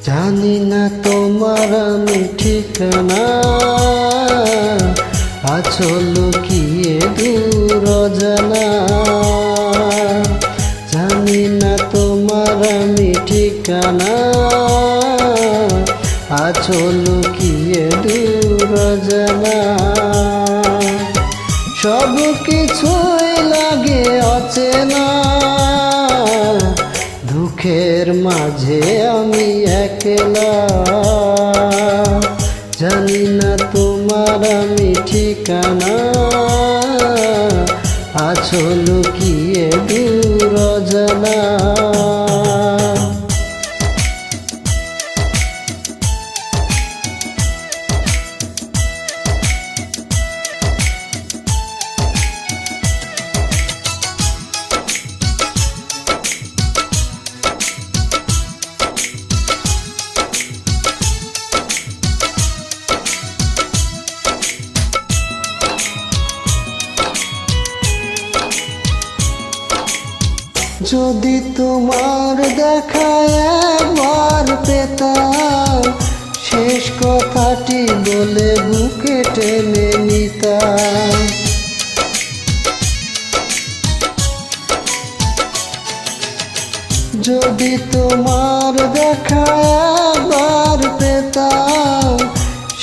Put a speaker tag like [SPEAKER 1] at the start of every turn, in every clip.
[SPEAKER 1] জানি না তোমার আমি ঠিকানা, আছো লুকিয়ে দূর অজানা। জানি না তোমার আমি ঠিকানা, আছো লুকিয়ে দূর অজানা। সব কিছুই লাগে অচেনা, দুঃখের মাঝে আমি একলা। জানি না তোমার আমি ঠিকানা, আছো লুকিয়ে দূর অজানা। যদি তোমার দেখা একবার পেতাম, শেষ কথাটি বলে বুকে টেনে নিতাম। যদি তোমার দেখা একবার পেতাম,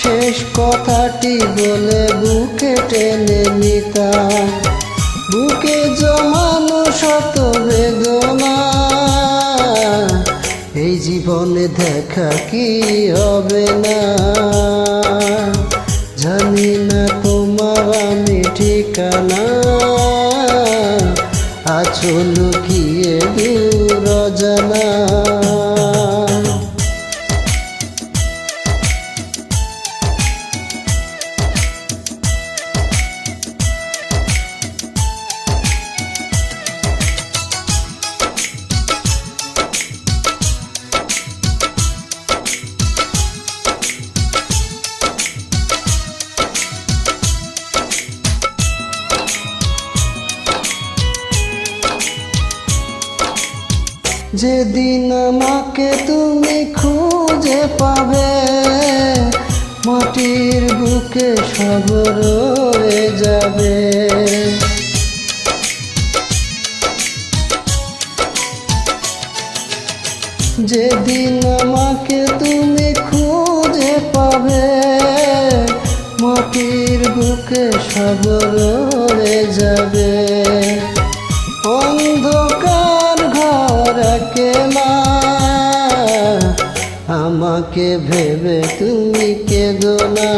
[SPEAKER 1] শেষ কথাটি বলে বুকে টেনে নিতাম। বুকে জমানো শত বেদনা, এই জীবনে দেখা কি হবে না। জানি না তোমার আমি ঠিকানা, আছো লুকিয়ে দূর অজানা। যেদিন আমাকে তুমি খুঁজে পাবে, মাটির বুকে সব রয়ে যাবে। যেদিন আমাকে তুমি খুঁজে পাবে, মাটির বুকে সব রয়ে যাবে। অন্ধকার ঘর একলা, আমাকে ভেবে তুমি কেঁদো না।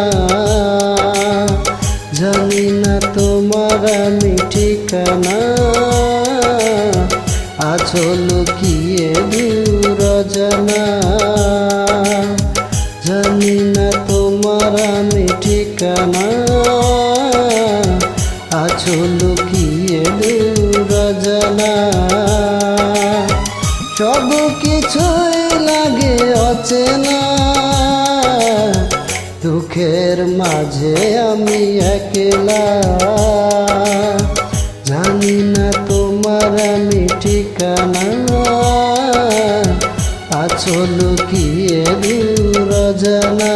[SPEAKER 1] জানি না তোমার আমি ঠিকানা, আছো লুকিয়ে দূর অজানা। জানি না তোমার আমি ঠিকানা, আছো লুকিয়ে দূর অজানা। সব কিছুই লাগে অচেনা, দুঃখের মাঝে আমি একলা। জানি না তোমার আমি ঠিকানা, আছো লুকিয়ে দূর অজানা।